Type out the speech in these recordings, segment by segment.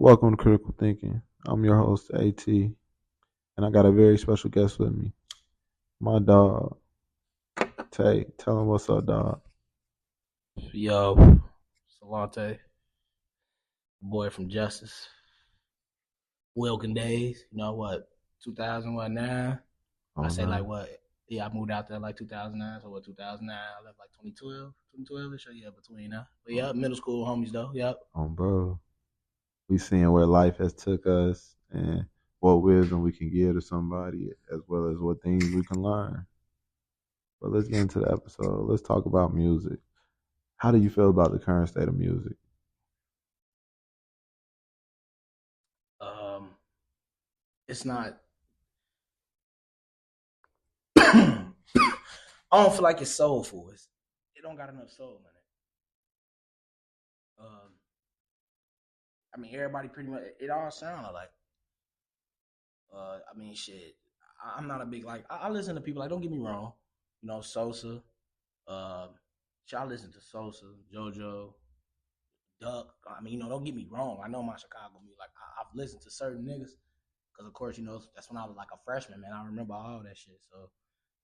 Welcome to Critical Thinking. I'm your host, AT, and I got a very special guest with me. My dog, Tay. Tell him what's up, dog. Yo, Salante, boy from Justice, Wilkin days. You know what? 2009. I Oh, say like no. what? Yeah, I moved out there like 2009. So what? 2009. I left like 2012, 2012 ish. Yeah, between that. But yeah, middle school homies though. Yep. Bro. We seeing where life has took us and what wisdom we can give to somebody as well as what things we can learn. But let's get into the episode. Let's talk about music. How do you feel about the current state of music? Um, it's not. I don't feel like it's soulful. It don't got enough soul in it. I mean, everybody pretty much. It all sounded like. I mean, shit. I'm not a big like. I listen to people like. Don't get me wrong. You know, Sosa. Uh, I listen to Sosa, JoJo, Duck. I mean, don't get me wrong. I know my Chicago music. Like, I've listened to certain niggas because, of course, that's when I was like a freshman, man. I remember all that shit. So,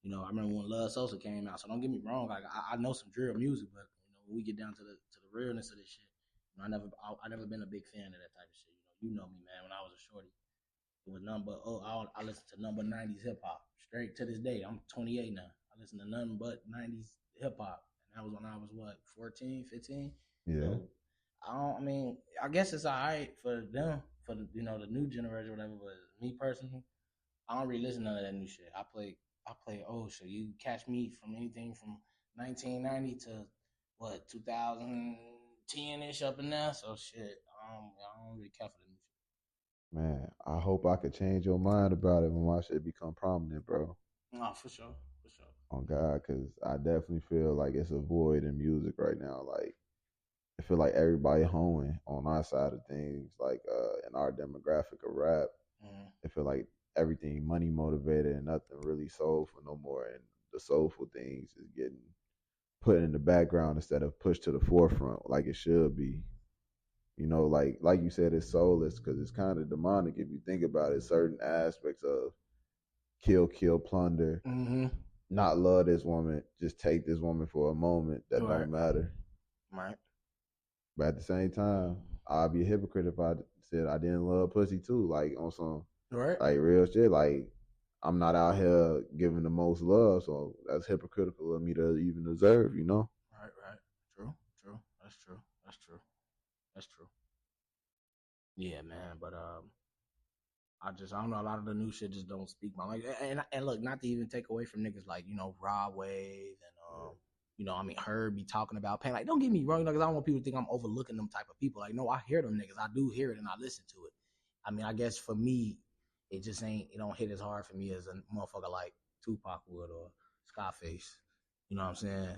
I remember when Love Sosa came out. So don't get me wrong. Like, I know some drill music, but when we get down to the realness of this shit, I never been a big fan of that type of shit. You know me, man. When I was a shorty, it was nothing but I listen to number '90s hip hop straight to this day. I'm 28 now. I listen to nothing but '90s hip hop, and that was when I was what 14, 15. Yeah. So I mean, I guess it's alright for them, for the new generation, or whatever. But me personally, I don't really listen to none of that new shit. I play old shit. You catch me from anything from 1990 to what 2010 ish up in there. So shit, I don't really care for the new shit. Man, I hope I could change your mind about it when my shit become prominent, bro. No, for sure, for sure. On God, because I definitely feel like it's a void in music right now. Like I feel like everybody hoeing on our side of things, like in our demographic of rap. Mm-hmm. I feel like everything money motivated and nothing really soulful no more, and the soulful things is getting put in the background instead of pushed to the forefront like it should be. Like you said, it's soulless because it's kind of demonic if you think about it. Certain aspects of kill, plunder, Mm-hmm. not love this woman, just take this woman for a moment that Right. don't matter. Right. But at the same time, I'd be a hypocrite if I said I didn't love pussy too, like on some Right. like real shit. Like I'm not out here giving the most love, so that's hypocritical of me to even deserve. Right. Right. True. True. That's true. That's true. That's true. Yeah, man. But I don't know. A lot of the new shit just don't speak my language. And look, not to even take away from niggas like Rod Wave and I mean Herb be talking about pain. Like, don't get me wrong, because I don't want people to think I'm overlooking them type of people. Like, no, I hear them niggas. I do hear it and I listen to it. I mean, I guess for me, it just ain't. It don't hit as hard for me as a motherfucker like Tupac would or Scarface. You know what I'm saying?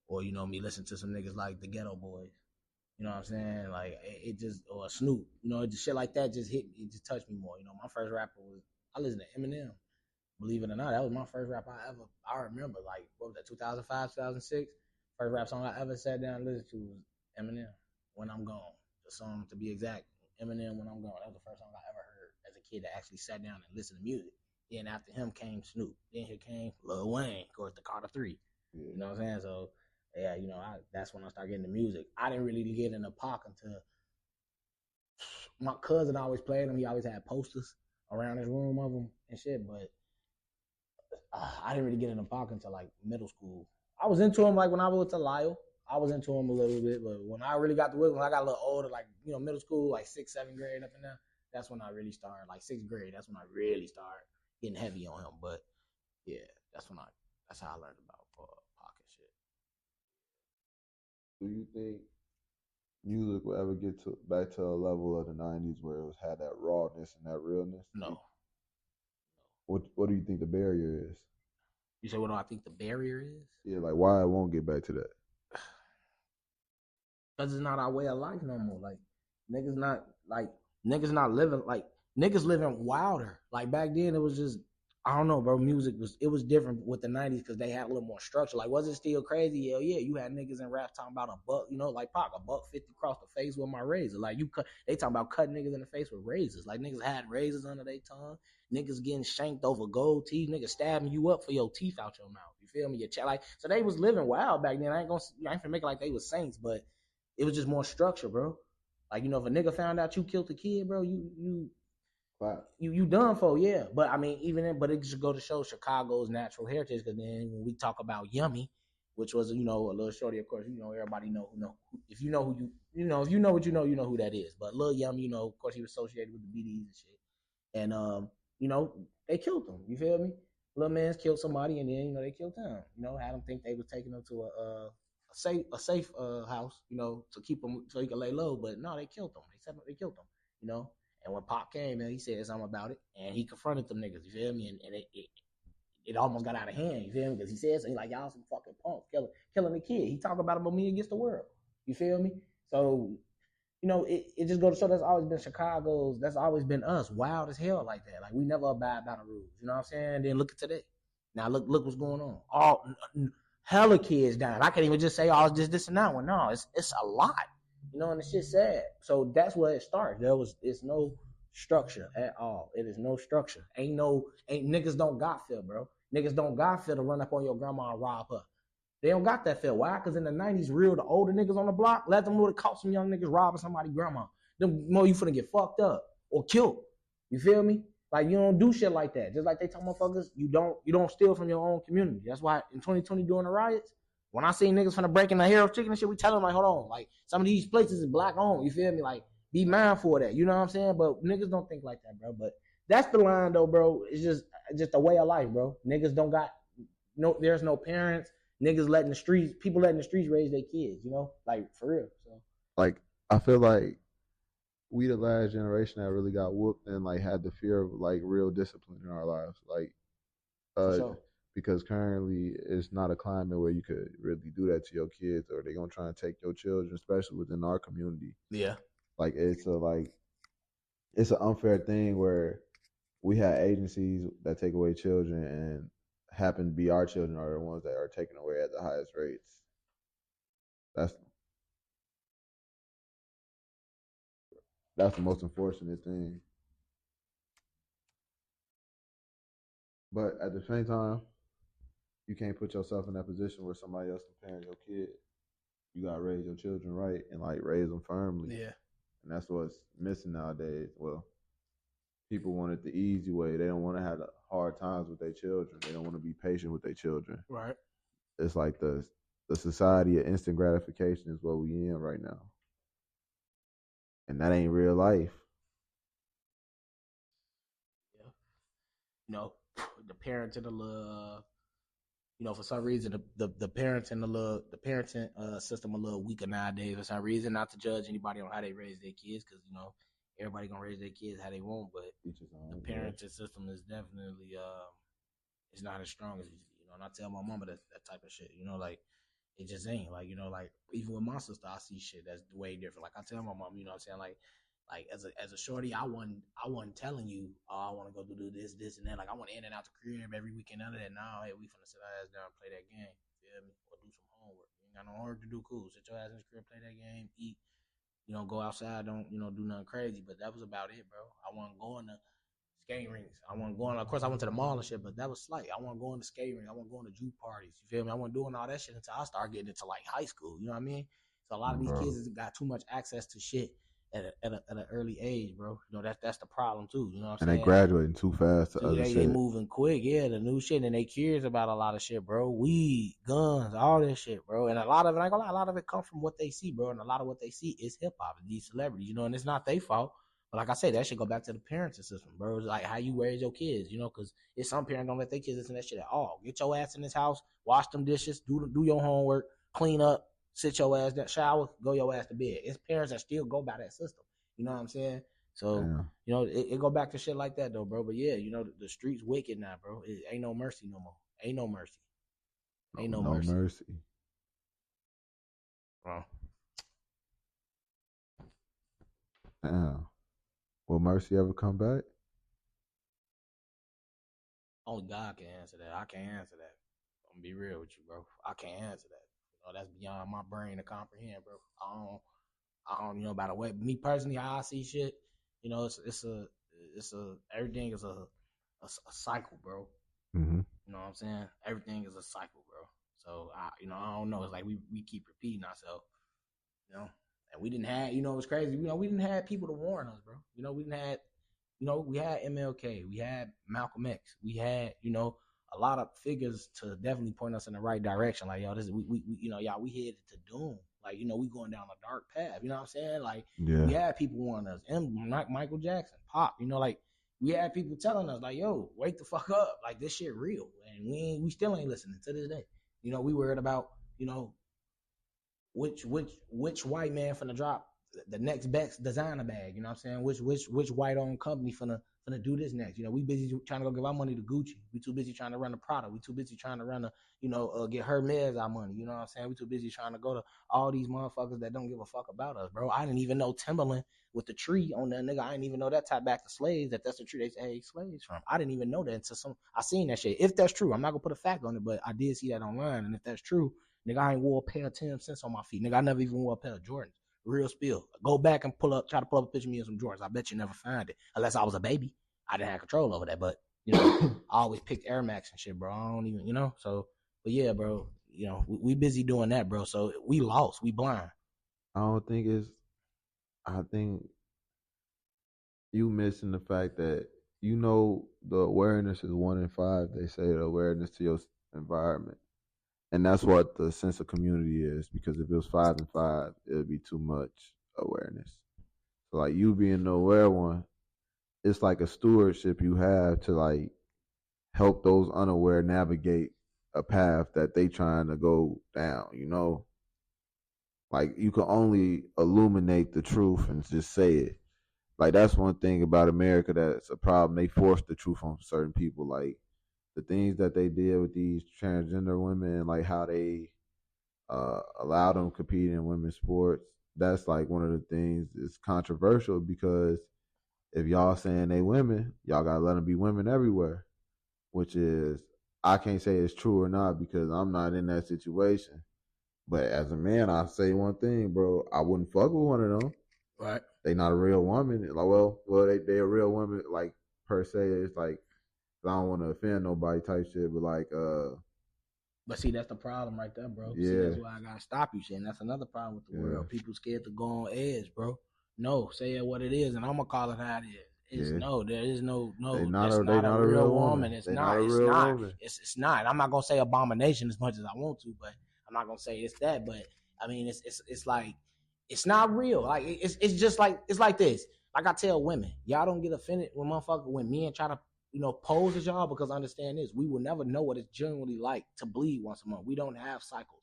Or me listen to some niggas like the Ghetto Boys. You know what I'm saying? Like it just or Snoop. Just shit like that just hit me. It just touched me more. My first rapper was I listened to Eminem. Believe it or not, that was my first rap I remember. Like what was that? 2005, 2006. First rap song I ever sat down and listened to was Eminem. When I'm Gone. The song to be exact. Eminem When I'm Gone. That was the first song I ever heard as a kid that actually sat down and listened to music. Then after him came Snoop. Then here came Lil Wayne. Of course, the Carter Three. Yeah. You know what I'm saying? So yeah, that's when I started getting the music. I didn't really get into Pac until my cousin always played him. He always had posters around his room of him and shit. But I didn't really get into Pac until like middle school. I was into him like when I went to Lyle. I was into him a little bit, but when I really got to it, when I got a little older, like middle school, like sixth, seventh grade up in there, that's when I really started. Like sixth grade, that's when I really started getting heavy on him. But yeah, that's how I learned about Pac and shit. Do you think music will ever get to back to a level of the '90s where it was had that rawness and that realness? No. What do you think the barrier is? You say what do I think the barrier is? Yeah, like why it won't get back to that? Because it's not our way of life no more. Niggas not like niggas not living like niggas living wilder. Like back then it was just I don't know, bro. Music was different with the '90s because they had a little more structure. Like, was it still crazy? Hell yeah, you had niggas in rap talking about a buck, like Pac, a buck 50 across the face with my razor. Like they talking about cutting niggas in the face with razors. Like niggas had razors under their tongue. Niggas getting shanked over gold teeth. Niggas stabbing you up for your teeth out your mouth. You feel me? Like so they was living wild back then. I ain't gonna make it like they was saints, but it was just more structure, bro. Like if a nigga found out you killed a kid, bro, Wow. you done for, yeah. But I mean, but it just go to show Chicago's natural heritage. Because then when we talk about Yummy, which was a little shorty, of course, everybody know if you know who if you know what you know who that is. But Lil Yummy, of course, he was associated with the BDs and shit. And you know, they killed him. You feel me? Little man's killed somebody, and then they killed him. Had them think they was taking him to a safe house, to keep him so he could lay low. But no, they killed him. They said they killed him. And when Pop came, man, he said something about it, and he confronted them niggas. You feel me? And it almost got out of hand. You feel me? Because he said something like, "Y'all some fucking punks, killing the kid." He talked about him on Me Against the World. You feel me? So it just goes to show that's always been Chicago's. That's always been us, wild as hell like that. Like we never abide by the rules. You know what I'm saying? Then look at today. Now look what's going on. All hella kids dying. I can't even just say, "Oh, it's just this and that one." No, it's a lot. And the shit's sad. So that's where it starts. It's no structure at all. It is no structure. Ain't niggas don't got feel, bro. Niggas don't got feel to run up on your grandma and rob her. They don't got that feel. Why? Because in the '90s, the older niggas on the block, let them know to caught some young niggas robbing somebody's grandma. The more you finna get fucked up or killed. You feel me? Like you don't do shit like that. Just like they tell motherfuckers, you don't steal from your own community. That's why in 2020 during the riots, when I see niggas finna break in the Harold Chicken and shit, we tell them like, hold on, like some of these places is black owned. You feel me? Like be mindful of that. You know what I'm saying? But niggas don't think like that, bro. But that's the line though, bro. It's just a way of life, bro. Niggas don't got there's no parents. Niggas people letting the streets raise their kids, like for real. So Like I feel like we the last generation that really got whooped and like had the fear of like real discipline in our lives. Like for uh sure. because currently it's not a climate where you could really do that to your kids or they're gonna try and take your children, especially within our community. Yeah. Like it's an unfair thing where we have agencies that take away children and happen to be our children are the ones that are taken away at the highest rates. That's that's the most unfortunate thing. But at the same time, you can't put yourself in that position where somebody else can parent your kid. You gotta raise your children right and like raise them firmly. Yeah. And that's what's missing nowadays. Well, people want it the easy way. They don't want to have the hard times with their children. They don't want to be patient with their children. Right. It's like the society of instant gratification is what we in right now, and that ain't real life. Yeah. The parents in the little for some reason the parents in the parenting system a little weaker nowadays for some reason. Not to judge anybody on how they raise their kids, because everybody gonna raise their kids how they want, but the Yeah. parenting system is definitely it's not as strong as and I tell my mama that type of shit. Like it just ain't like even with my sister, I see shit that's way different. Like I tell my mom, what I'm saying, like as a shorty, I wasn't telling you, oh, I want to go do this and that. Like I want to in and out the crib every weekend. None of that. Now, hey, we finna sit our ass down and play that game. Feel me? Or do some homework. You ain't got no homework to do. Cool. Sit your ass in the crib, play that game, eat. Go outside. Don't do nothing crazy. But that was about it, bro. I wasn't going to skate rinks. I wasn't going. Of course, I went to the mall and shit, but that was slight. I wasn't going to skate rinks. I wasn't going to juke parties. You feel me? I wasn't doing all that shit until I started getting into like high school. You know what I mean? So a lot of these Bro. kids got too much access to shit at an early age, bro. That's the problem too. You know what I'm And they saying? And graduating too fast to dude, other they shit. moving quick, yeah. The new shit, and they curious about a lot of shit, bro. Weed, guns, all this shit, bro. And a lot of it, I ain't gonna lie, a lot of it comes from what they see, bro. And a lot of what they see is hip hop and these celebrities, and it's not their fault. But like I said, that should go back to the parenting system, bro. It's like how you raise your kids, because it's some parents don't let their kids listen to that shit at all. Get your ass in this house, wash them dishes, do your homework, clean up, sit your ass down, shower, go your ass to bed. It's parents that still go by that system. You know what I'm saying? So Damn. it go back to shit like that though, bro. But yeah, the streets wicked now, bro. It ain't no mercy no more. Ain't no mercy. No, Ain't no no mercy. mercy. Bro. Damn. Will mercy ever come back? Only God can answer that. I can't answer that. I'm gonna be real with you, bro. I can't answer that. That's beyond my brain to comprehend, bro. I don't know about the way. Me personally, how I see shit, it's a everything is a cycle, bro. Mm-hmm. You know what I'm saying? Everything is a cycle, bro. So I don't know. It's like we keep repeating ourselves, you know. And we didn't have, it was crazy. We didn't have people to warn us, bro. We didn't have, we had MLK, we had Malcolm X, we had, a lot of figures to definitely point us in the right direction. Like, yo, this is we y'all, we headed to doom. Like, we going down a dark path. You know what I'm saying? Like, Yeah. we had people warning us. Michael Jackson, Pop. Like we had people telling us, like, yo, wake the fuck up. Like, this shit real, and we still ain't listening to this day. We worried about, which white man finna drop the next best designer bag. You know what I'm saying? Which white owned company finna do this next? We busy trying to go give our money to Gucci. We too busy trying to run a Prada. We too busy trying to run get Hermes our money. You know what I'm saying? We too busy trying to go to all these motherfuckers that don't give a fuck about us, bro. I didn't even know Timberland with the tree on that nigga. I didn't even know that tied back to slaves. That's the tree they say, hey, slaves from. I didn't even know that until I seen that shit. If that's true, I'm not gonna put a fact on it, but I did see that online. And if that's true, nigga, I ain't wore a pair of Tim since on my feet. Nigga, I never even wore a pair of Jordans. Real spill. Go back and try to pull up a picture of me in some Jordans. I bet you never find it. Unless I was a baby. I didn't have control over that. But, I always picked Air Max and shit, bro. I don't even, so, but yeah, bro, we busy doing that, bro. So we lost. We blind. I don't think I think you missing the fact that, the awareness is 1 in 5. They say the awareness to your environment. And that's what the sense of community is, because if it was 5 and 5, it would be too much awareness. So like you being the aware one, it's like a stewardship you have to like help those unaware navigate a path that they trying to go down. Like you can only illuminate the truth and just say it. Like that's one thing about America that's a problem. They force the truth on certain people. Like the things that they did with these transgender women, like how they allow them to compete in women's sports. That's like one of the things that's controversial, because if y'all saying they women, y'all gotta let them be women everywhere. Which is, I can't say it's true or not because I'm not in that situation. But as a man, I say one thing, bro. I wouldn't fuck with one of them. Right. They not a real woman. Like, they a real woman. Like per se, it's like I don't want to offend nobody type shit, but like, But see, that's the problem right there, bro. yeah. See, that's why I gotta stop you, shit. And that's another problem with the world. People scared to go on edge, bro. No, say it what it is, and I'm gonna call it how it is. There is no. That's not a real woman. It's not. It's not. It's not. I'm not gonna say abomination as much as I want to, but I'm not gonna say it's that. But I mean, it's like it's not real. Like it's just like it's like this. Like I tell women, y'all don't get offended when men try to pose as y'all, because understand this, we will never know what it's generally like to bleed once a month. We don't have cycles.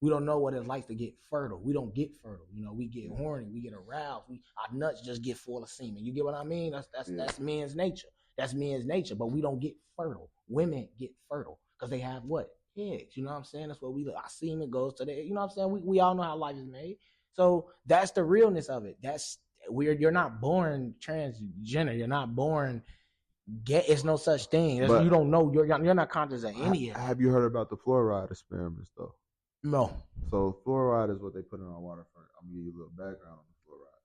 We don't know what it's like to get fertile. We don't get fertile. We get horny. We get aroused. Our nuts just get full of semen. You get what I mean? That's men's nature. That's men's nature. But we don't get fertile. Women get fertile because they have what? Eggs. You know what I'm saying? That's what our semen goes to. You know what I'm saying? We all know how life is made. So that's the realness of it. That's weird. You're not born transgender. You're not born. It's no such thing. You don't know. You're not conscious of any of it. Have you heard about the fluoride experiments though? No. So fluoride is what they put in our water. I'm gonna give you a little background on the fluoride.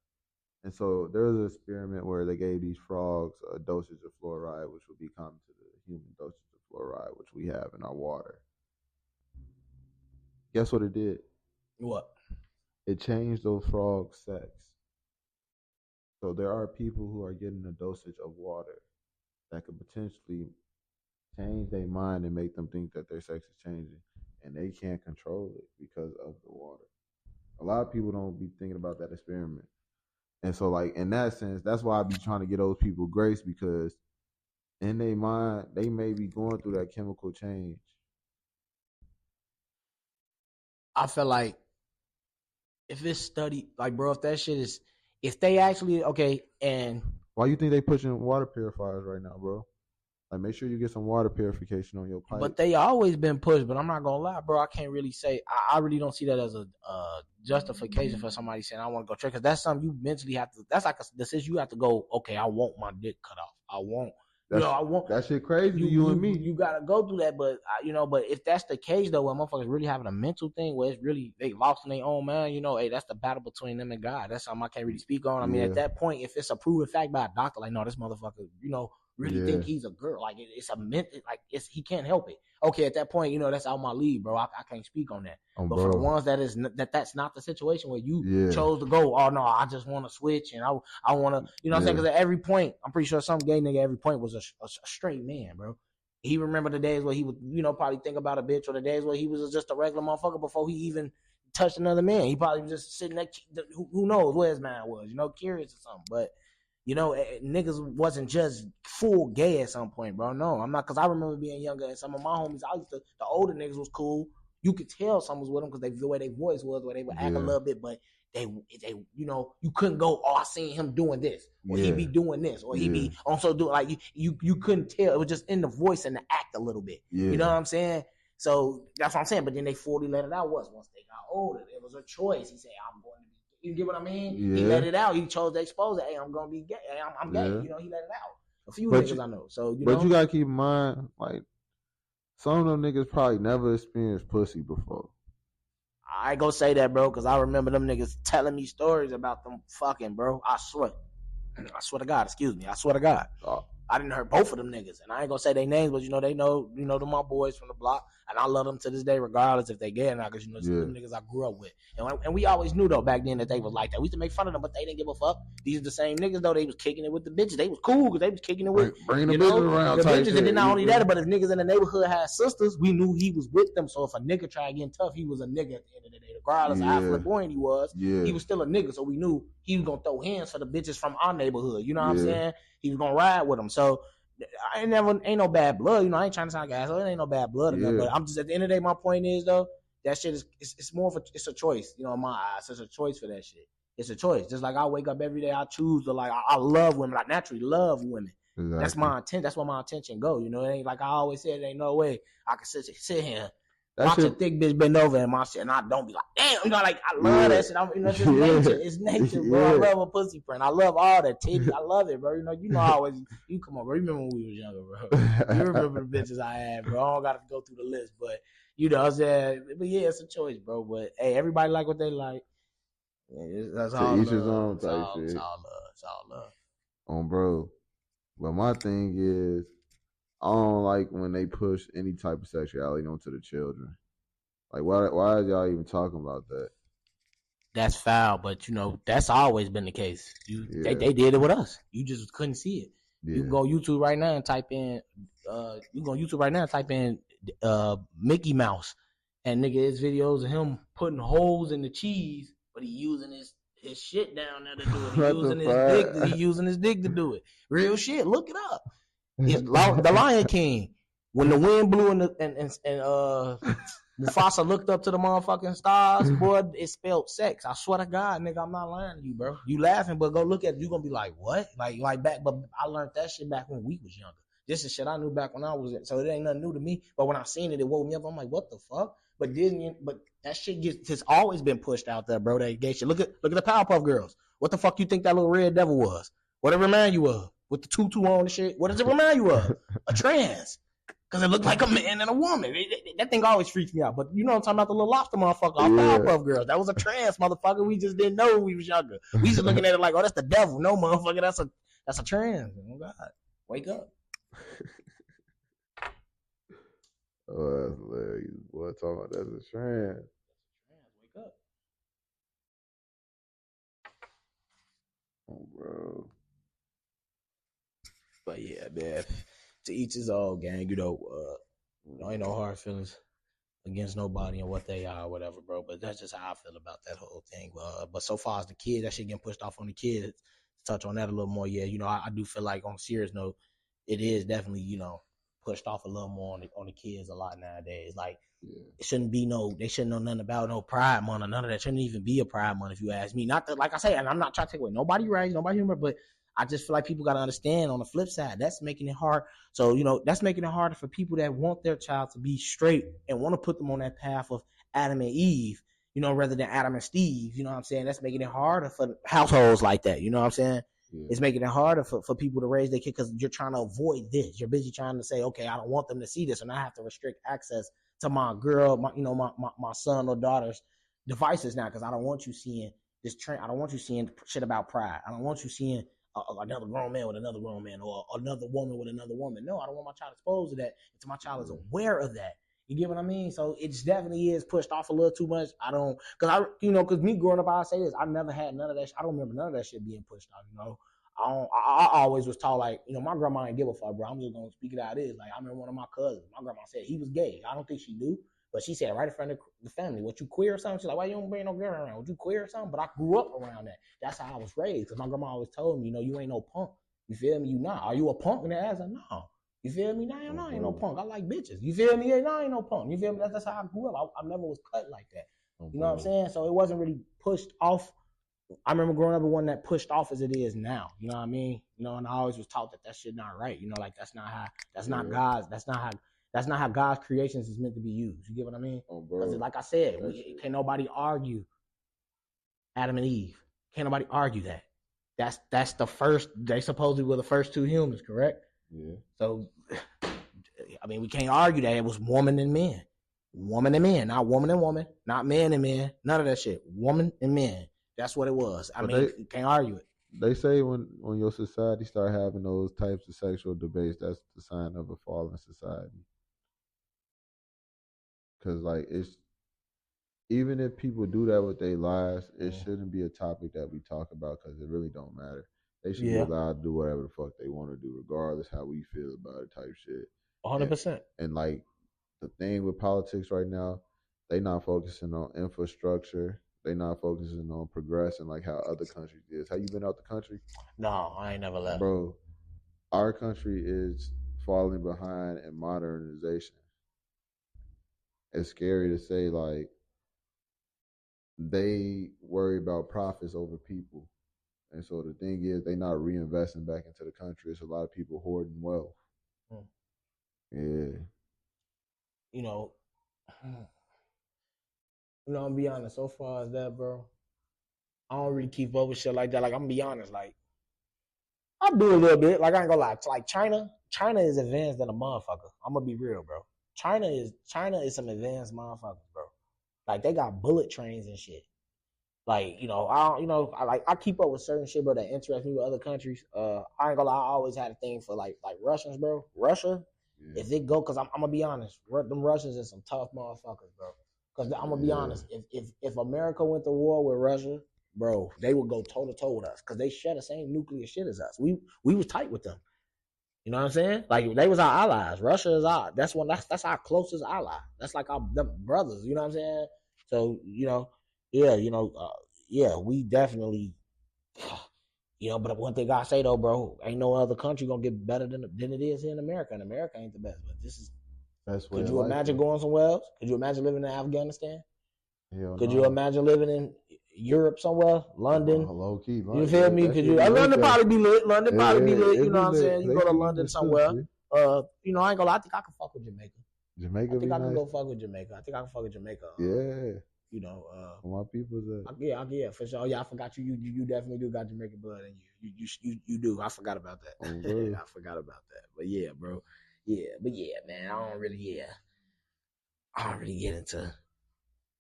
And so there was an experiment where they gave these frogs a dosage of fluoride, which would be common to the human dosage of fluoride, which we have in our water. Guess what it did? What? It changed those frogs' sex. So there are people who are getting a dosage of water that could potentially change their mind and make them think that their sex is changing, and they can't control it because of the water. A lot of people don't be thinking about that experiment. And so, like, in that sense, that's why I be trying to get those people grace, because in their mind, they may be going through that chemical change. I feel like if it's studied, like, bro, if that shit is, if they actually, okay, and. Why you think they pushing water purifiers right now, bro? Like, make sure you get some water purification on your pipe. But they always been pushed. But I'm not gonna lie, bro. I can't really say. I really don't see that as a justification for somebody saying I want to go check, because that's something you mentally have to. That's like a decision you have to go. Okay, I want my dick cut off. I want that shit crazy to you and me. You gotta go through that, but but if that's the case though, when motherfuckers really having a mental thing where it's really they lost in their own mind, hey, that's the battle between them and God. That's something I can't really speak on. I mean, at that point, if it's a proven fact by a doctor, like no, this motherfucker, really think he's a girl, like it's a mental, like he can't help it. Okay, at that point, that's out my league, bro. I can't speak on that. But bro, for the ones that's not the situation where you chose to go, oh no, I just want to switch and I want to, what I'm saying? Because at every point, I'm pretty sure some gay nigga at every point was a straight man, bro. He remember the days where he would, probably think about a bitch, or the days where he was just a regular motherfucker before he even touched another man. He probably was just sitting there, who knows where his mind was, curious or something. But niggas wasn't just full gay at some point, bro. No, I'm not, because I remember being younger and some of my homies, the older niggas was cool. You could tell some was with them because the way their voice was, where they would act a little bit, but they you couldn't go, oh, I seen him doing this, or he be doing this, or he be also doing, like, you couldn't tell. It was just in the voice and the act a little bit. You know what I'm saying? So that's what I'm saying. But then they fully let it out. Once they got older, it was a choice. He said, I'm going to be, you get what I mean? He let it out. He chose to expose it. Hey, I'm going to be gay. Hey, I'm gay. He let it out. A few niggas I know. So, but you got to keep in mind, like, some of them niggas probably never experienced pussy before. I ain't gonna say that, bro, because I remember them niggas telling me stories about them fucking, bro. I swear to God, excuse me. I swear to God. I didn't heard both of them niggas, and I ain't gonna say their names, but they know, them my boys from the block, and I love them to this day, regardless if they gay or not, because them niggas I grew up with, and we always knew though back then that they was like that. We used to make fun of them, but they didn't give a fuck. These are the same niggas though. They was kicking it with the bitches. They was cool because they was kicking it with bringing the bitches around, the bitches, and then not only that, but if niggas in the neighborhood had sisters, we knew he was with them. So if a nigga tried getting tough, he was a nigga at the end of the day, regardless of how flamboyant he was. He was still a nigga, so we knew he was gonna throw hands for the bitches from our neighborhood. You know what I'm saying? He was gonna ride with them. So ain't no bad blood, I ain't trying to sound like an asshole. It ain't no bad blood in there, but I'm just, at the end of the day, my point is though, that shit is it's more of it's a choice, in my eyes. It's a choice for that shit. It's a choice. Just like I wake up every day, I choose to, like, I love women. I naturally love women. Exactly. That's my intent. That's where my attention go. It ain't like I always said. There ain't no way I can sit here. Watch a thick bitch bend over and my shit, and I don't be like, damn, like, I love that shit. It's just nature. It's nature, bro. I love a pussy print. I love all that titty. I love it, bro. I always, come on, bro. You remember when we was younger, bro. You remember the bitches I had, bro. I don't got to go through the list, but what I'm saying. But yeah, it's a choice, bro. But hey, everybody like what they like. That's all. Each his own type shit. It's all love. It's all love. Bro. But my thing is, I don't like when they push any type of sexuality onto the children. Like, why is y'all even talking about that? That's foul, but that's always been the case. They did it with us. You just couldn't see it. You can go on YouTube right now and type in. Mickey Mouse, and nigga, his videos of him putting holes in the cheese, but he using his shit down there to do it. He using his dick to do it. Real shit. Look it up. The Lion King, when the wind blew and Mufasa looked up to the motherfucking stars, boy, it spelled sex. I swear to God, nigga, I'm not lying to you, bro. You laughing, but go look at it. You gonna be like, what? Like back, but I learned that shit back when we was younger. This is shit I knew back when I was, so it ain't nothing new to me. But when I seen it, it woke me up. I'm like, what the fuck? But that shit has always been pushed out there, bro. That gay shit. Look at the Powerpuff Girls. What the fuck you think that little red devil was? What it remind you of? With the tutu on and shit. What does it remind you of? A trans. Because it looked like a man and a woman. That thing always freaks me out. But I'm talking about the little lobster motherfucker, our Powerpuff Girls. That was a trans motherfucker. We just didn't know when we was younger. We just looking at it like, oh, that's the devil. No, motherfucker, that's a trans. Oh God, wake up. Oh, that's hilarious. Boy, talking about that's a trans. Wake up. Oh, bro. But yeah, man. To each his own, gang. Ain't no hard feelings against nobody and what they are, or whatever, bro. But that's just how I feel about that whole thing. But so far as the kids, that shit getting pushed off on the kids. Touch on that a little more. Yeah, I do feel like, on a serious note, it is definitely, pushed off a little more on the kids a lot nowadays. Like, it shouldn't be they shouldn't know nothing about no Pride Month or none of that. Shouldn't even be a Pride Month if you ask me. Not that, like I say, and I'm not trying to take away nobody rights, nobody humor, but I just feel like people got to understand, on the flip side, that's making it hard. So, that's making it harder for people that want their child to be straight and want to put them on that path of Adam and Eve, rather than Adam and Steve. You know what I'm saying? That's making it harder for households like that. You know what I'm saying? Yeah. It's making it harder for people to raise their kid because you're trying to avoid this. You're busy trying to say, okay, I don't want them to see this, and I have to restrict access to my girl, my son or daughter's devices now because I don't want you seeing this trend. I don't want you seeing shit about pride. I don't want you seeing another grown man with another grown man or another woman with another woman. No, I don't want my child exposed to that until my child is aware of that. You get what I mean? So it definitely is pushed off a little too much. I don't, because me growing up, I say this, I never had none of that. I don't remember none of that shit being pushed off. I always was taught like, my grandma didn't give a fuck, bro. I'm just gonna speak it out. It is like I remember one of my cousins. My grandma said he was gay. I don't think she knew, but she said right in front of the family, "What, you queer or something?" She's like, "Why you don't bring no girl around? What, you queer or something?" But I grew up around that. That's how I was raised. Because my grandma always told me, you ain't no punk. You feel me? You not. Are you a punk? And the answer, no. You feel me? No, I ain't no punk. I like bitches. You feel me? Yeah, no, I ain't no punk. You feel me? That's how I grew up. I never was cut like that. You know what I'm saying? So it wasn't really pushed off. I remember growing up with one that pushed off as it is now. You know what I mean? And I always was taught that shit not right. Like that's not how. That's not God's. That's not how God's creations is meant to be used. You get what I mean? Because like I said, can't nobody argue Adam and Eve. Can't nobody argue that. That's the first. They supposedly were the first two humans, correct? Yeah. So, I mean, we can't argue that it was woman and men, not woman and woman, not man and man, none of that shit. Woman and men. That's what it was. I mean, you can't argue it. They say when your society start having those types of sexual debates, that's the sign of a fallen society. Because like it's even if people do that with their lives, it shouldn't be a topic that we talk about because it really don't matter. They should be allowed to do whatever the fuck they want to do, regardless how we feel about it, type shit. 100%. And like the thing with politics right now, they not focusing on infrastructure. They not focusing on progressing like how other countries is. Have you been out the country? No, I ain't never left. Bro, our country is falling behind in modernization. It's scary to say like they worry about profits over people. And so the thing is, they not reinvesting back into the country. It's a lot of people hoarding wealth. Yeah. I'm gonna be honest. So far as that, bro, I don't really keep up with shit like that. Like I'm gonna be honest, like I do a little bit. Like I ain't gonna lie. Like China is advanced than a motherfucker. I'm gonna be real, bro. China is some advanced motherfuckers, bro. Like they got bullet trains and shit. Like, I keep up with certain shit, bro, that interests me with other countries. I ain't gonna lie, I always had a thing for like Russians, bro. Russia, if it go, cause I'm gonna be honest, them Russians is some tough motherfuckers, bro. Cause I'm gonna be honest, if America went to war with Russia, bro, they would go toe to toe with us, cause they share the same nuclear shit as us. We was tight with them. You know what I'm saying? Like they was our allies. Russia is that's our closest ally. That's like our them brothers. You know what I'm saying? So we definitely, But one thing I say though, bro, ain't no other country gonna get better than it is here in America, and America ain't the best. But this is. Could you imagine going somewhere else? Could you imagine living in Afghanistan? Could you imagine living in Europe somewhere, London? Low key, London. You feel me? Could you? London probably be lit. London probably be lit. You know what I'm saying? You go to London somewhere. I ain't gonna lie. I think I can fuck with Jamaica. I think I can go fuck with Jamaica. I think I can fuck with Jamaica. Yeah. My people's yeah, for sure. Yeah, I forgot you definitely do got Jamaican blood in you. You do. I forgot about that. I forgot about that. But yeah, bro. Yeah, but yeah, man. I don't really get into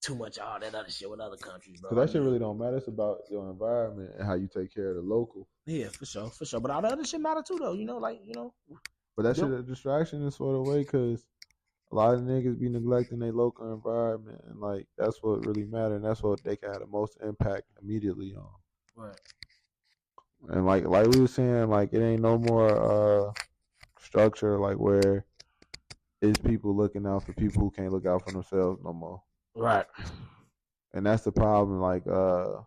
too much of all that other shit with other countries, bro. Because that shit really don't matter. It's about your environment and how you take care of the local. Yeah, for sure. But all the other shit matter too, though. But that shit a distraction in sort of way because a lot of niggas be neglecting their local environment, and like that's what really matter, and that's what they can have the most impact immediately on. Right. And like we were saying, like it ain't no more structure like where it's people looking out for people who can't look out for themselves no more. Right. And that's the problem. Like the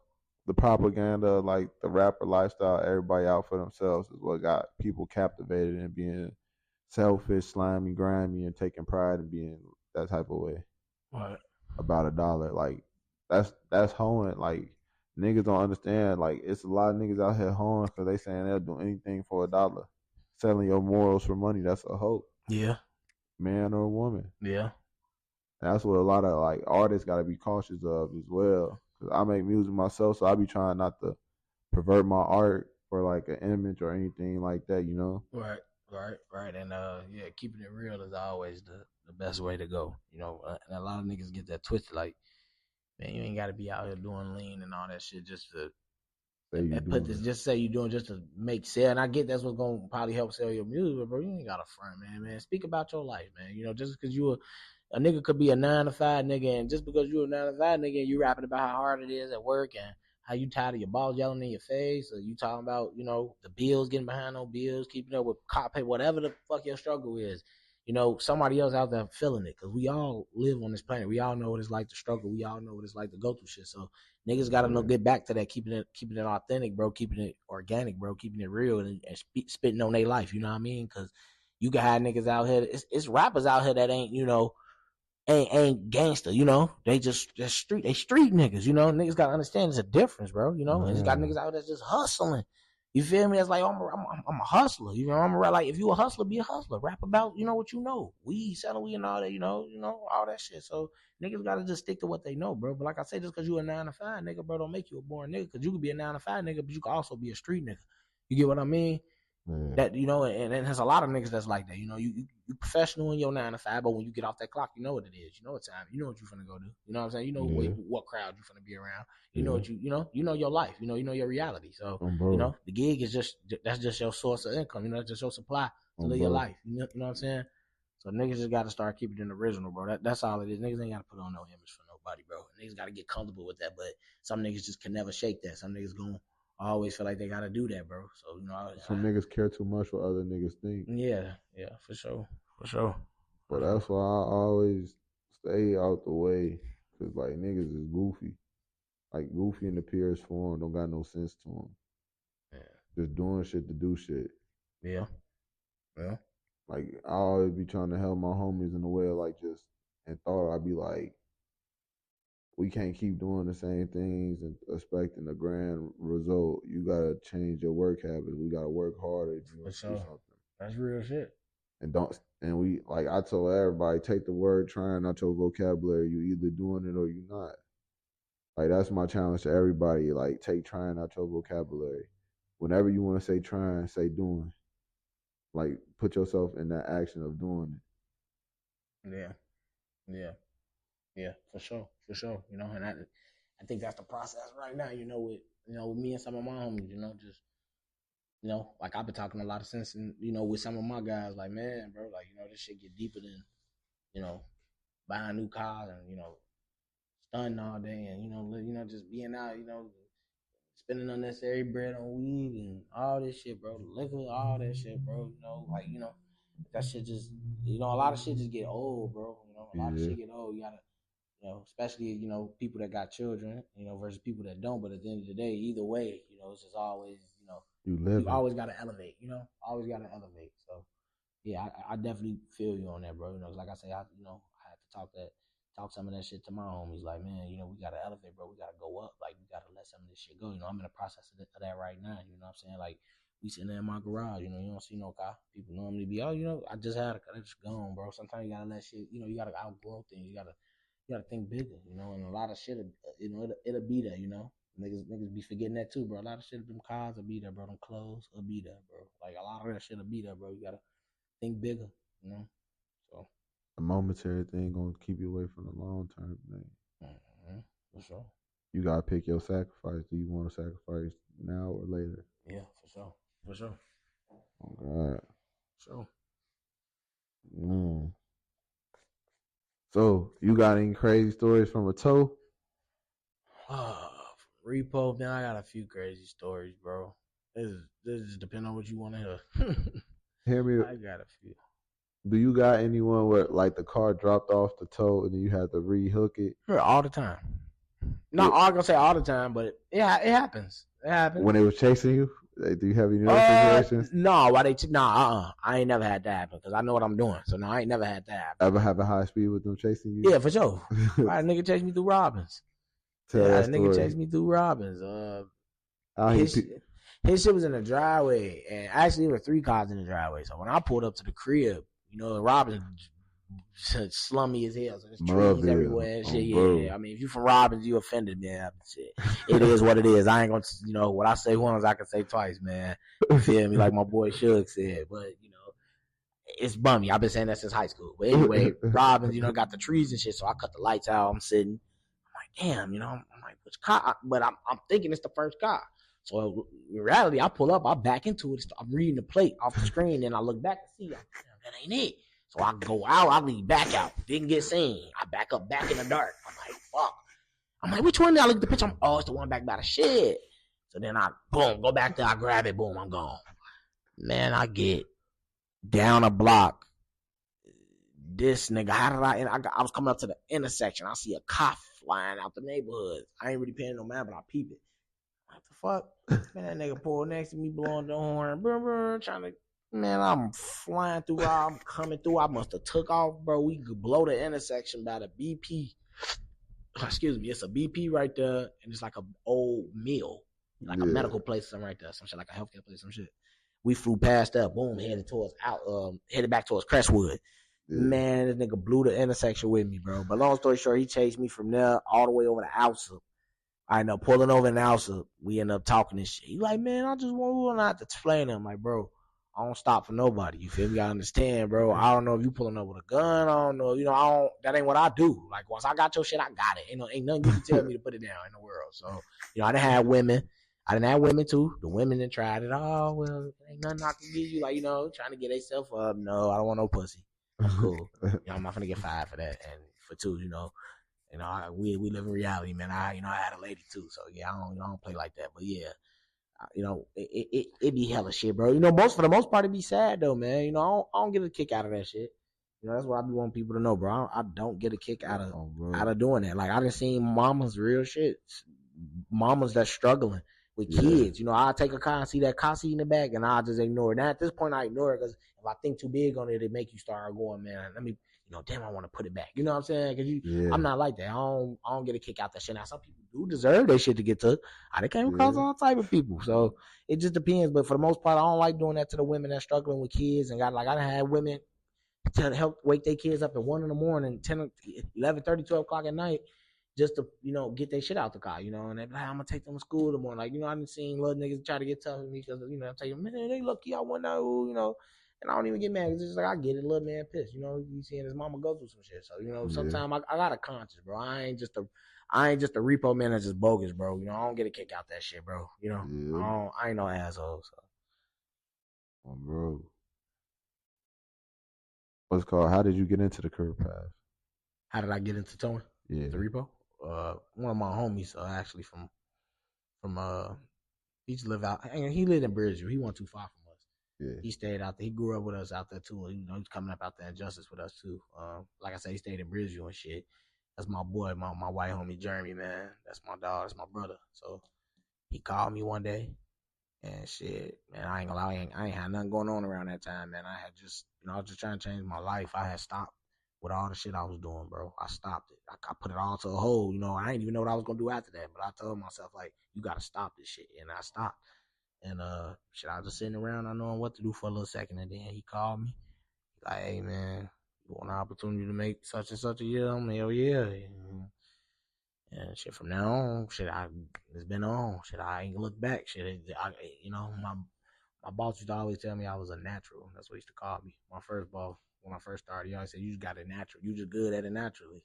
propaganda, like the rapper lifestyle, everybody out for themselves is what got people captivated and being selfish, slimy, grimy, and taking pride in being that type of way. Right. About a dollar. Like that's hoeing. Like niggas don't understand. Like it's a lot of niggas out here hoeing because they saying they'll do anything for a dollar. Selling your morals for money, that's a hoe. Yeah. Man or woman. Yeah. And that's what a lot of like artists got to be cautious of as well. Cause I make music myself, so I be trying not to pervert my art for like an image or anything like that, you know. Right. And yeah, keeping it real is always the best way to go. And a lot of niggas get that twisted. Like, man, you ain't got to be out here doing lean and all that shit just to Say you and put this. doing Just say you're doing just to make sell. And I get that's what's gonna probably help sell your music, but bro, you ain't got a front, man. Man, speak about your life, man. Just because you a nigga could be a 9 to 5 nigga, and just because you a 9 to 5 nigga, and you rapping about how hard it is at work and how you tired of your boss yelling in your face, or you talking about the bills, getting behind on bills, keeping up with cop pay, whatever the fuck your struggle is. Somebody else out there feeling it, because we all live on this planet. We all know what it's like to struggle. We all know what it's like to go through shit. So niggas got to know, get back to that, keeping it authentic, bro, keeping it organic, bro, keeping it real, and spitting on their life. You know what I mean? Because you can have niggas out here. It's rappers out here that ain't gangster, They just street niggas, Niggas gotta understand there's a difference, bro, And it's got yeah, niggas out there just hustling. You feel me? It's like, I'm a hustler. I'm a like, if you a hustler, be a hustler. Rap about what you know. Weed, selling weed, and all that. All that shit. So niggas gotta just stick to what they know, bro. But like I say, just because you a 9 to 5 nigga, bro, don't make you a boring nigga. Because you could be a 9 to 5 nigga, but you could also be a street nigga. You get what I mean? yeah. That and there's a lot of niggas that's like that. You professional in your 9 to 5, but when you get off that clock, you know what it is. You know what time. You know what you finna go do. You know what I'm saying? You know Yeah, what crowd you finna be around. You know yeah. what you know your life. You know your reality. So On bro, the gig is that's just your source of income. That's just your supply to on live your bro. life. You know what I'm saying? So niggas just got to start keeping it original, bro. That's all it is. Niggas ain't got to put on no image for nobody, bro. Niggas got to get comfortable with that. But some niggas just can never shake that. Some niggas gonna always feel like they got to do that, bro. So Some niggas care too much what other niggas think, yeah, for sure, for sure, but for sure. that's why I always stay out the way, cause like niggas is goofy, like goofy in the purest form, don't got no sense to them, Yeah, just doing shit to do shit. yeah, yeah. Like I always be trying to help my homies in the way of like just and thought I'd be like, we can't keep doing the same things and expecting a grand result. You gotta change your work habits. We gotta work harder if you For want to do sure. something. That's real shit. And don't and we like I told everybody, take the word trying out your vocabulary. You either doing it or you not. Like that's my challenge to everybody. Like take trying out your vocabulary. Whenever you want to say trying, say doing. Like put yourself in that action of doing it. Yeah, yeah, yeah, for sure, for sure. And I think that's the process right now. With me and some of my homies. Just like I've been talking a lot of sense, and with some of my guys, like, man, bro, like this shit get deeper than you know buying new cars and stunting all day, and just being out, spending unnecessary bread on weed and all this shit, bro. Liquor, all that shit, bro. That shit just, a lot of shit just get old, bro. A lot of Yeah, shit get old. You gotta, especially people that got children, versus people that don't. But at the end of the day, either way, it's just always, you you living. always gotta elevate. Always gotta elevate. So yeah, I definitely feel you on that, bro. 'Cause like I say, I had to talk some of that shit to my homies. Like, man, we gotta elevate, bro. We gotta go up. Like, we gotta let some of this shit go. I'm in the process of that right now. You know what I'm saying? Like, we sitting there in my garage. You don't see no car. People normally be, oh, I just had a car. That's gone, bro. Sometimes you gotta let shit. You gotta outgrow things. You gotta think bigger. And a lot of shit, it'll be there. Niggas be forgetting that too, bro. A lot of shit, them cars will be there, bro. Them clothes will be there, bro. Like a lot of that shit will be there, bro. You gotta think bigger, So, A momentary thing gonna keep you away from the long term thing. for sure. You gotta pick your sacrifice. Do you want to sacrifice now or later? Yeah, for sure. For sure. Oh God. Sure. Mm. So you got any crazy stories from a toe? Repo, man, I got a few crazy stories, bro. This just depends on what you want to hear. Hear me. I got a few. Do you got anyone where like the car dropped off the toe and then you had to rehook it? Yeah, all the time. Not It all gonna say all the time, but it happens. It happens. when they was chasing you? Do you have any other situations? No, why they? Nah, I ain't never had that happen because I know what I'm doing. So no, I ain't never had that happen. Ever have a high speed with them chasing you? Yeah, for sure. I had a nigga chase me through Robbins. Tell Yeah, I that had a nigga story. chase me through Robbins. How he? His shit was in the driveway, and actually there were 3 cars in the driveway. So when I pulled up to the crib, Robbins slummy as hell. So there's trees Mudville. everywhere and shit. Oh, Yeah, I mean, if you from Robbins, you offended, man. Shit. It is what it is. I ain't gonna, what I say once, I can say twice, man. You feel me? Like my boy Suge said, but it's bummy. I've been saying that since high school. But anyway, Robbins, got the trees and shit. So I cut the lights out. I'm sitting. I'm like, damn, I'm like, which car? But I'm thinking it's the first car. So in reality, I pull up, I back into it. I'm reading the plate off the screen, and I look back to see, damn, that ain't it. So I go out, I leave back out. Didn't get seen. I back up back in the dark. I'm like, fuck. I'm like, which one? I look at the picture. It's the one back by the shed. So then I, boom, go back there. I grab it. Boom, I'm gone. Man, I get down a block. This nigga, how did I was coming up to the intersection. I see a cop flying out the neighborhood. I ain't really paying no mind, but I peep it. What the fuck? Man, that nigga pulled next to me, blowing the horn, trying to. Man, I'm flying through. I'm coming through. I must have took off, bro. We could blow the intersection by the BP. Excuse me, it's a BP right there, and it's like a old mill, like a medical place, something right there, some shit like a healthcare place, some shit. We flew past that, boom, headed back towards Crestwood. Yeah. Man, this nigga blew the intersection with me, bro. But long story short, he chased me from there all the way over to Alsop. I end up pulling over in Alsop. We end up talking and shit. He like, man, I just want not to explain to him. Like, bro, I don't stop for nobody. You feel me? I understand, bro. I don't know if you pulling up with a gun. I don't know. That ain't what I do. Like, once I got your shit, I got it. Ain't nothing you can tell me to put it down in the world. So, I done had women. I done had women too. The women that tried it. Oh, well, ain't nothing I can give you. Like, trying to get themselves up. No, I don't want no pussy. That's cool. I'm not gonna get fired for that. And for two, we live in reality, man. I had a lady too. So yeah, I don't play like that. But yeah. It be hella shit, bro. For the most part, it be sad though, man. I don't get a kick out of that shit. That's what I be wanting people to know, bro. I don't get a kick out of doing that. Like I done seen mamas real shit, mamas that's struggling with kids. I take a car and see that car seat in the back, and I just ignore it. Now at this point, I ignore it because if I think too big on it, it make you start going, man. Let me. Damn, I want to put it back. You know what I'm saying? Because I'm not like that. I don't get a kick out that shit. Now, some people do deserve that shit to get took. I came across all type of people. So it just depends. But for the most part, I don't like doing that to the women that's struggling with kids. And I done had women to help wake their kids up at 1 a.m, 10, 11:30, 12 o'clock at night, just to get their shit out the car. And they're like, I'm gonna take them to school in the morning. Like I done seen little niggas try to get tough with me because I'm taking, man, they lucky I went out. And I don't even get mad. It's just like I get it, little man pissed. You seeing his mama go through some shit. So sometimes I got a conscience, bro. I ain't just a repo man that's just bogus, bro. I don't get a kick out that shit, bro. I ain't no asshole. So. Oh, bro. What's called? How did you get into the career path? How did I get into towing? Yeah, the repo. One of my homies, actually from he used to live out. He lived in Bridgeview. He wasn't too far from. Yeah. He stayed out there. He grew up with us out there too. He's coming up out there in Justice with us too. Like I said, he stayed in Bridgeview and shit. That's my boy, my white homie Jeremy, man. That's my dog. That's my brother. So he called me one day and shit, man. I ain't gonna lie, I ain't had nothing going on around that time, man. I had just, I was just trying to change my life. I had stopped with all the shit I was doing, bro. I stopped it. I put it all to a hold. I didn't even know what I was gonna do after that. But I told myself, like, you gotta stop this shit, and I stopped. And I was just sitting around, not knowing what to do for a little second, and then he called me. He's like, hey man, you want an opportunity to make such and such a year? I'm like, hell yeah. And shit, from now on, it's been on. Shit, I ain't look back. Shit, my boss used to always tell me I was a natural. That's what he used to call me. My first boss, when I first started, he always said, you just got it natural. You just good at it naturally.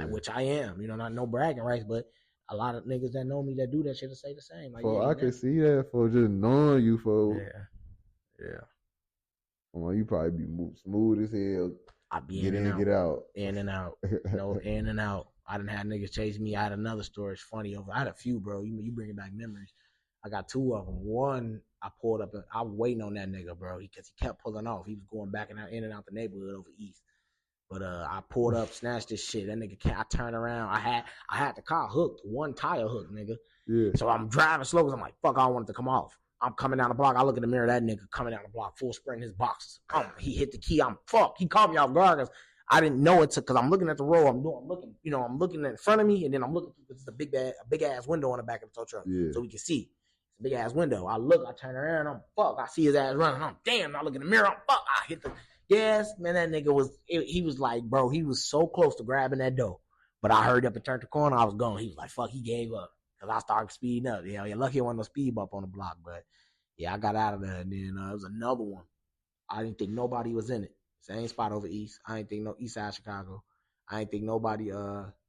Which I am. Not no bragging rights, but a lot of niggas that know me that do that shit to say the same. Like, I can see that for just knowing you, for yeah. Well, you probably be smooth as hell. I be in and out. Get out. In and out. In and out. I done had niggas chase me. I had another story. It's funny. I had a few, bro. You bringing back memories. I got two of them. One, I pulled up. I was waiting on that nigga, bro, because he kept pulling off. He was going back and out, in and out the neighborhood over east. But I pulled up, snatched this shit. That nigga I turned around. I had the car hooked, one tire hooked, nigga. Yeah. So I'm driving slow because I'm like, fuck, I don't want it to come off. I'm coming down the block. I look in the mirror, that nigga coming down the block, full sprint, his boxes. He hit the key. He caught me off guard because I didn't know it because I'm looking at the road. I'm looking in front of me, and then I'm looking through a big ass window on the back of the tow truck, so we can see. It's a big ass window. I turn around, I see his ass running. Damn, I look in the mirror, I hit the. gas, man, that nigga he was like, bro, he was so close to grabbing that dough. But I hurried up and turned the corner. I was gone. He was like, fuck, he gave up. Because I started speeding up. Yeah, lucky it wasn't no speed bump on the block. But yeah, I got out of there. And then it was another one. I didn't think nobody was in it. Same spot over east. I didn't think no east side Chicago. I didn't think nobody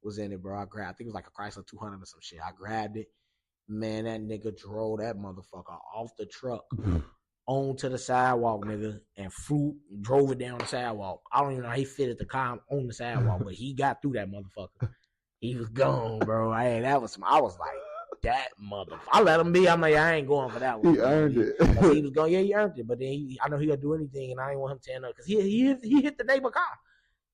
was in it, bro. I think it was like a Chrysler 200 or some shit. I grabbed it. Man, that nigga drove that motherfucker off the truck onto the sidewalk, nigga, and drove it down the sidewalk. I don't even know how he fitted the car on the sidewalk, but he got through that motherfucker. He was gone, bro. I was like, that motherfucker. I let him be. I'm like, I ain't going for that one. He earned it. He was going, yeah, he earned it. But then I know he'll do anything, and I ain't want him to end up because he hit the neighbor car.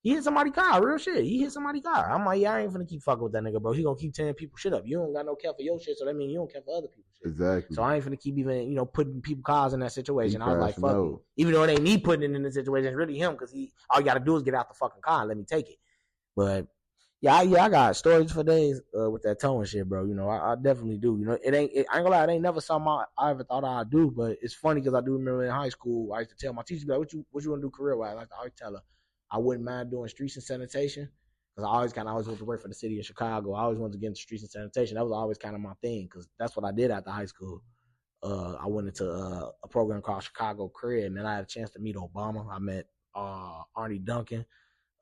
He hit somebody's car, real shit. He hit somebody's car. I'm like, yeah, I ain't finna keep fucking with that nigga, bro. He gonna keep tearing people shit up. You don't got no care for your shit, so that means you don't care for other people's shit. Exactly. So I ain't finna keep even, putting people cars in that situation. I was like, fuck it. Even though it ain't me putting it in the situation, it's really him because all you gotta do is get out the fucking car and let me take it. But yeah, I got stories for days with that towing shit, bro. I definitely do. I ain't gonna lie, it ain't never something I ever thought I'd do, but it's funny because I do remember in high school, I used to tell my teacher, like, what you want to do career-wise? I always tell her, I wouldn't mind doing streets and sanitation because I always wanted to work for the city of Chicago. I always wanted to get into streets and sanitation. That was always kind of my thing because that's what I did after high school. I went into a program called Chicago Career, and then I had a chance to meet Obama. I met Arnie Duncan.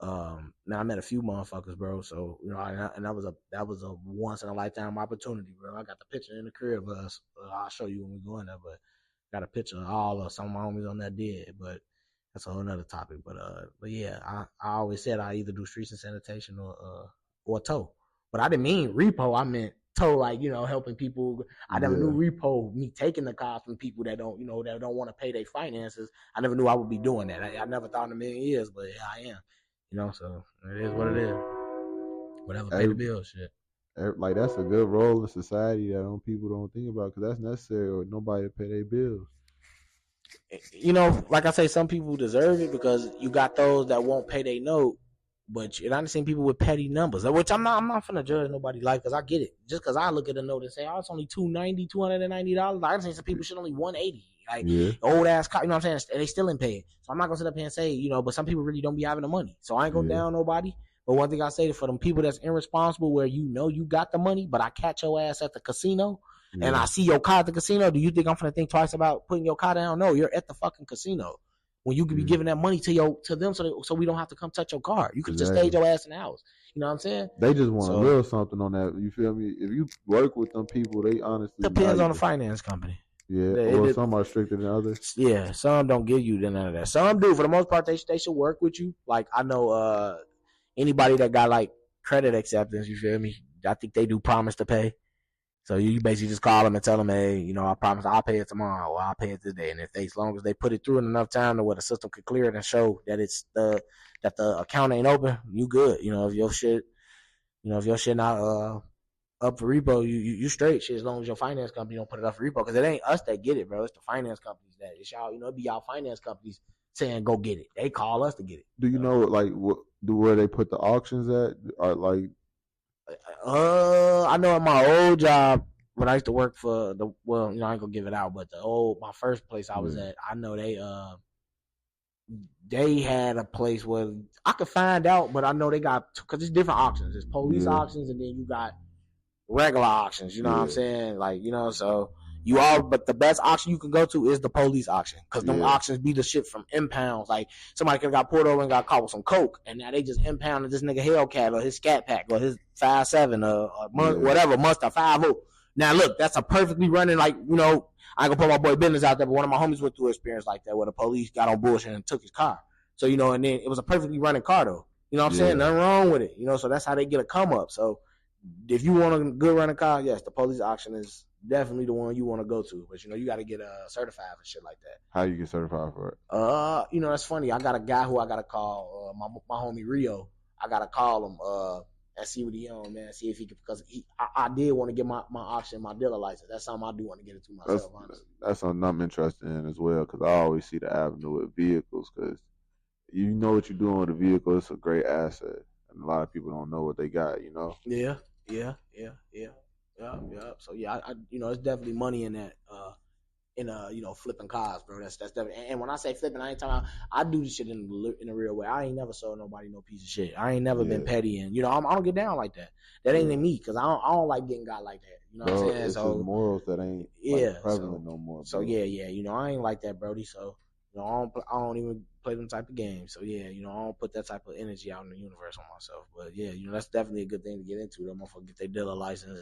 Man, I met a few motherfuckers, bro. So and that was a once in a lifetime opportunity, bro. I got the picture in the crib of us. I'll show you when we go in there, but got a picture of all of some of my homies on that dead, but that's a whole nother topic. But yeah, I always said I either do streets and sanitation or tow. But I didn't mean repo. I meant tow, like helping people. I never knew repo, me taking the cars from people that don't want to pay their finances. I never knew I would be doing that. I never thought in a million years, but yeah, I am. So it is what it is. Whatever, pay the bills, shit. Like that's a good role in society that people don't think about because that's necessary or nobody to pay their bills. Like I say, some people deserve it because you got those that won't pay their note, but I done seen people with petty numbers, which I'm not finna judge nobody's life because I get it. Just because I look at a note and say, oh, it's only $290. I done seen some people shit only $180. Like old ass car, you know what I'm saying? And they still ain't paying. So I'm not gonna sit up here and say, but some people really don't be having the money. So I ain't gonna down nobody. But one thing I say for them people that's irresponsible, where you got the money, but I catch your ass at the casino. And I see your car at the casino. Do you think I'm gonna think twice about putting your car down? No, you're at the fucking casino when you could be giving that money to them, so we don't have to come touch your car. You can just stay your ass in the house. You know what I'm saying? They just want a little something on that. You feel me? If you work with them people, they honestly depends on the finance company. Yeah, or some are stricter than others. Yeah, some don't give you none of that. Some do. For the most part, they should work with you. Like I know anybody that got like credit acceptance. You feel me? I think they do promise to pay. So you basically just call them and tell them, hey, I promise I'll pay it tomorrow or I'll pay it today. And as long as they put it through in enough time to where the system could clear it and show that that the account ain't open, you good. If your shit not up for repo, you straight shit as long as your finance company don't put it up for repo. Because it ain't us that get it, bro. It's the finance companies that it's y'all. It be y'all finance companies saying go get it. They call us to get it. Do you know like where they put the auctions at? Or like. I know at my old job when I used to work for I ain't gonna give it out, but my first place I was at, I know they had a place where I could find out, but I know they got, because it's different auctions. There's police auctions and then you got regular auctions. You know what I'm saying? Like, so but the best auction you can go to is the police auction, because them auctions be the shit from impounds. Like somebody could have got pulled over and got caught with some coke, and now they just impounded this nigga Hellcat or his Scat Pack or his 5.7 or whatever Mustang 5.0. Now look, that's a perfectly running, like, I ain't gonna put my boy business out there, but one of my homies went through an experience like that where the police got on bullshit and took his car. So and then it was a perfectly running car though. You know what I'm saying? Nothing wrong with it. So that's how they get a come up. So if you want a good running car, yes, the police auction is definitely the one you want to go to. But you got to get certified for shit like that. How you get certified for it? That's funny. I got a guy who I gotta call, my homie Rio. I gotta call him and see what he on, man. See if he can, because I did want to get my auction, my dealer license. That's something I do want to get it to myself. That's something I'm interested in as well, because I always see the avenue with vehicles, because you know what you're doing with a vehicle. It's a great asset, and a lot of people don't know what they got. Yeah. So yeah, I it's definitely money in that. in flipping cars, bro. That's definitely. And when I say flipping, I ain't talking about. I do this shit in a real way. I ain't never sold nobody no piece of shit. I ain't never been Yeah, petty, and I don't get down like that. That ain't in yeah. me because I don't like getting got like that. You know what I'm Bro, saying? it's just So morals that ain't like yeah, prevalent no more, so bro. yeah. I ain't like that, Brody. So I don't even play them type of games. So yeah, I don't put that type of energy out in the universe on myself. But yeah, that's definitely a good thing to get into. That motherfucker get their dealer license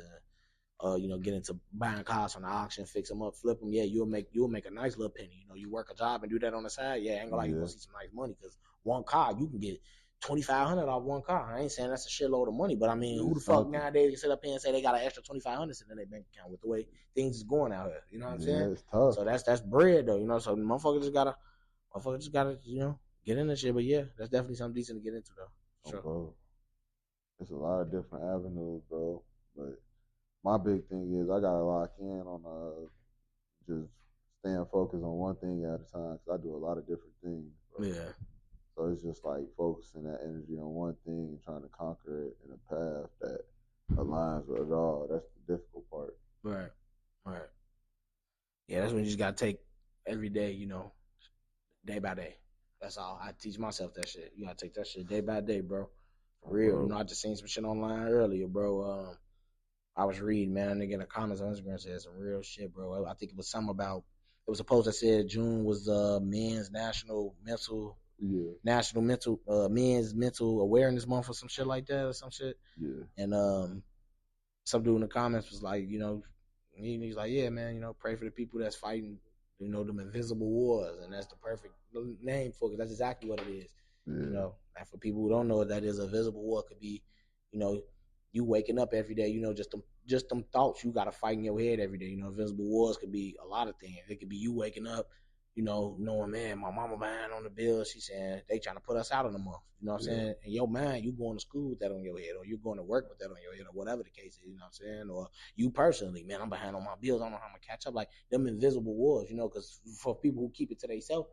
and get into buying cars from the auction, fix them up, flip them. Yeah, you'll make a nice little penny. You work a job and do that on the side. Yeah, ain't gonna lie, you gonna Yeah, see some nice money because one car you can get 2,500 off one car. I ain't saying that's a shitload of money, but I mean, who the it's fuck something. nowadays can sit up here and say they got an extra 2,500 sitting in their bank account with the way things is going out here? You know what I'm saying? Yeah, it's tough. So that's bread though. So motherfucker just gotta get in this shit. But yeah, that's definitely something decent to get into though. For Oh, sure. bro, it's a lot of different avenues, bro. But my big thing is I gotta lock in on just staying focused on one thing at a time because I do a lot of different things, bro. Yeah. So it's just like focusing that energy on one thing and trying to conquer it in a path that aligns with it all. That's the difficult part. Right. Right. Yeah, that's when you just gotta take every day, day by day. That's all. I teach myself that shit. You gotta take that shit day by day, bro. For Oh, real. bro. I just seen some shit online earlier, bro. I was reading, man. Nigga in the comments on Instagram said some real shit, bro. I think it was something about. It was a post that said June was men's Yeah, men's mental awareness month or some shit like that or some shit. yeah, And some dude in the comments was like, he's like, yeah, man, pray for the people that's fighting, them invisible wars, and that's the perfect name for it. That's exactly what it is. yeah, And for people who don't know what that is, a visible war could be, you know, you waking up every day, just them thoughts you got to fight in your head every day. Invisible wars could be a lot of things. It could be you waking up, knowing, man, my mama behind on the bills. She saying they trying to put us out in a month. You know what I'm yeah, saying? In your mind, you going to school with that on your head, or you going to work with that on your head, or whatever the case is. You know what I'm saying? Or you personally, man, I'm behind on my bills. I don't know how I'm gonna catch up. Like them invisible wars, because for people who keep it to themselves,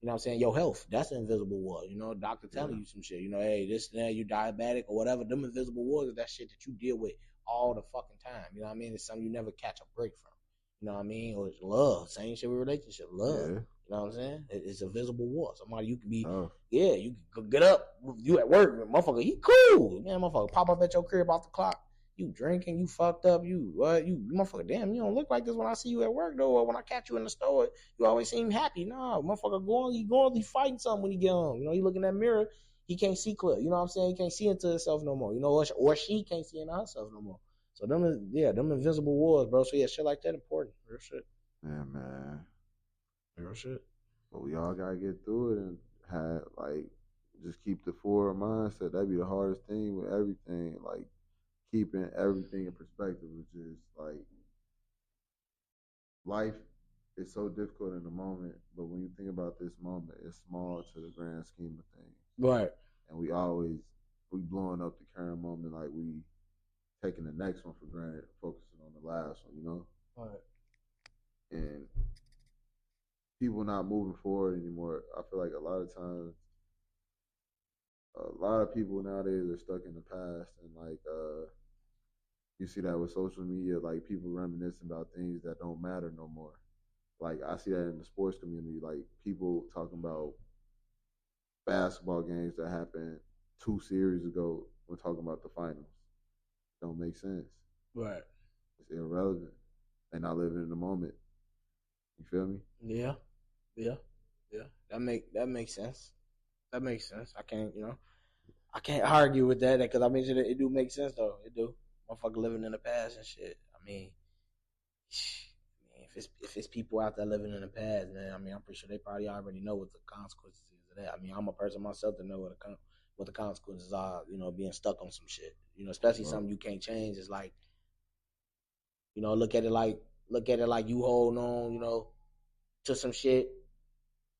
you know what I'm saying? Your health, that's an invisible war. Doctor telling yeah, you some shit. Hey, this, that, you diabetic or whatever. Them invisible wars is that shit that you deal with all the fucking time. You know what I mean? It's something you never catch a break from. You know what I mean? Or it's love. Same shit with relationship. Love. yeah. You know what I'm saying? It's a visible war. Somebody you can be, Tough. yeah, you can get up. You at work, motherfucker, he cool. Man, motherfucker, pop up at your crib off the clock. You drinking, you fucked up, you what? You motherfucker, damn, you don't look like this when I see you at work though. Or when I catch you in the store, you always seem happy. No, motherfucker, he fighting something when he get home. You look in that mirror, he can't see clear. You know what I'm saying? He can't see into himself no more. Or she can't see into herself no more. So them invisible wars, bro. So yeah, shit like that important. Real shit. Yeah, man. Real shit. But we all gotta get through it and have like just keep the forward mindset. That'd be the hardest thing with everything. Like keeping everything in perspective, which is like life is so difficult in the moment, but when you think about this moment, it's small to the grand scheme of things. Right. And we blowing up the current moment like we taking the next one for granted, focusing on the last one. Right. And people not moving forward anymore. I feel like a lot of times a lot of people nowadays are stuck in the past and like you see that with social media, like people reminiscing about things that don't matter no more. Like I see that in the sports community, like people talking about basketball games that happened 2 series ago when talking about the finals. Don't make sense. Right. It's irrelevant. They not living in the moment. You feel me? Yeah. Yeah. Yeah. That makes sense. That makes sense. I can't argue with that because I mean it do make sense though. It do. Motherfucker living in the past and shit. If it's people out there living in the past, man, I'm pretty sure they probably already know what the consequences is of that. I'm a person myself to know what the consequences are. Being stuck on some shit. Especially Bro. something you can't change. It's like, look at it like you hold on, to some shit.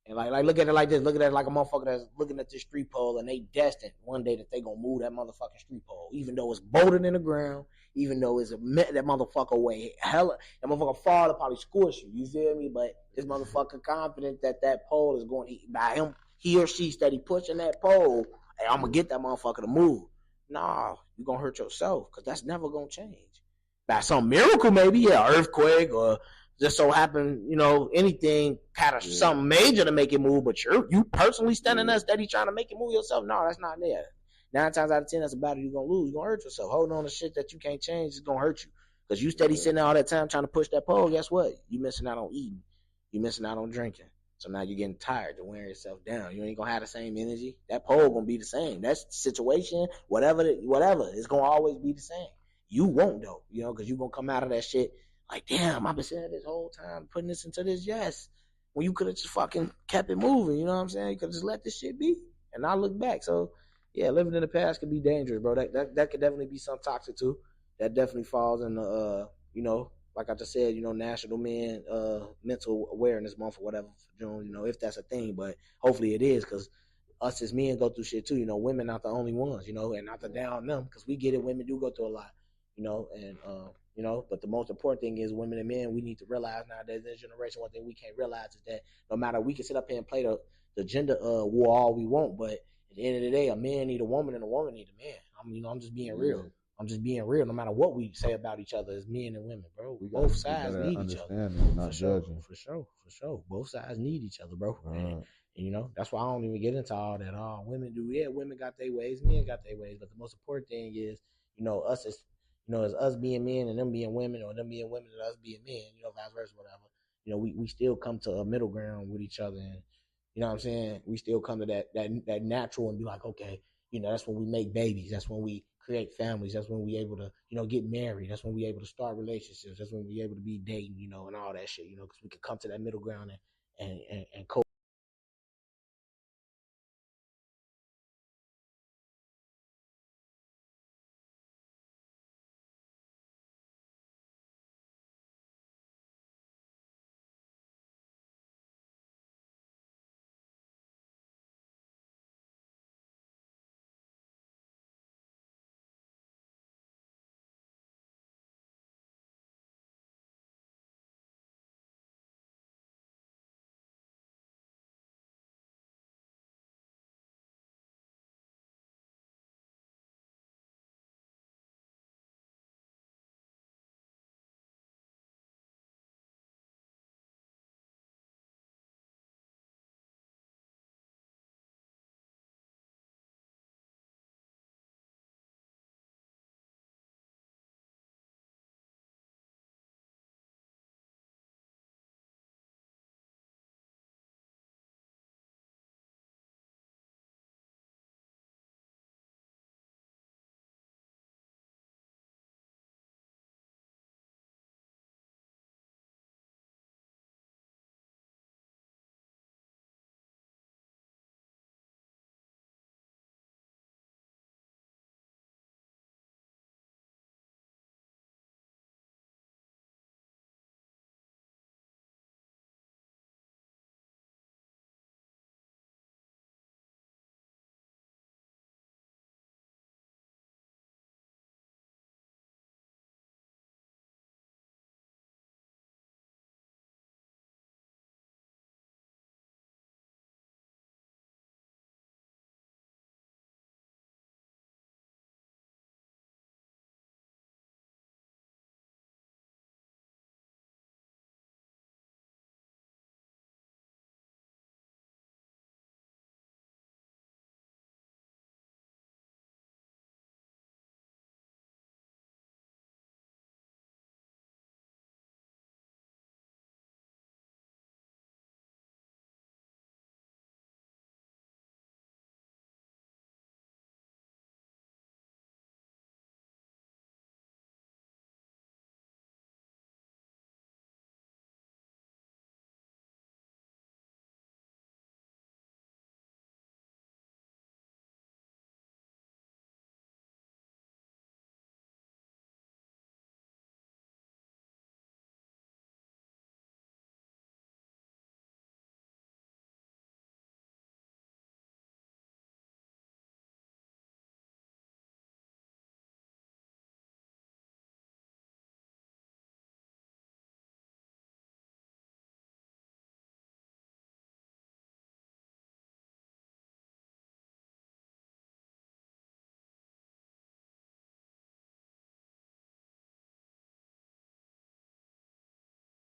And like look at it like this. Look at it like a motherfucker that's looking at this street pole and they destined one day that they gonna move that motherfucking street pole, even though it's bolted in the ground, even though that motherfucker weigh hella, that motherfucker fall to probably squish you. You feel me? But this motherfucker confident that pole is going by him, he or she steady pushing that pole. Hey, I'm gonna get that motherfucker to move. Nah, you gonna hurt yourself because that's never gonna change. By some miracle, maybe, yeah, earthquake or just so happen, anything kind of Yeah, something major to make it move, but you personally standing yeah, there steady trying to make it move yourself. No, that's not there. 9 times out of 10, that's a battle you're gonna lose. You're gonna hurt yourself. Holding on to shit that you can't change is gonna hurt you. Because you steady yeah, sitting there all that time trying to push that pole, guess what? You missing out on eating. You missing out on drinking. So now you're getting tired. You're wearing yourself down. You ain't gonna have the same energy. That pole gonna be the same. That situation, whatever, it's gonna always be the same. You won't though, because you gonna come out of that shit like, damn, I've been sitting this whole time putting this into this yes. When you could have just fucking kept it moving, you know what I'm saying? You could have just let this shit be and not look back. So yeah, living in the past could be dangerous, bro. That could definitely be some toxic too. That definitely falls in the like I just said, National Men Mental Awareness Month or whatever for June, if that's a thing, but hopefully it is because us as men go through shit too. Women not the only ones, and not to down them because we get it. Women do go through a lot, and but the most important thing is women and men. We need to realize nowadays, this generation, one thing we can't realize is that no matter we can sit up here and play the gender war all we want, but at the end of the day, a man need a woman and a woman need a man. I'm just being real. yeah. I'm just being real. No matter what we say about each other as men and women, bro, We gotta both get sides better at need each other. understanding, For not sure, judging. for sure, for sure. Both sides need each other, bro. And, Right. that's why I don't even get into all that. Women do, yeah, women got their ways, men got their ways. But the most important thing is, us as, as us being men and them being women, or them being women and us being men, vice versa, whatever. We still come to a middle ground with each other, and you know what I'm saying. We still come to that natural and be like, okay, that's when we make babies. That's when we create families. That's when we able to, get married. That's when we able to start relationships. That's when we able to be dating, and all that shit, because we can come to that middle ground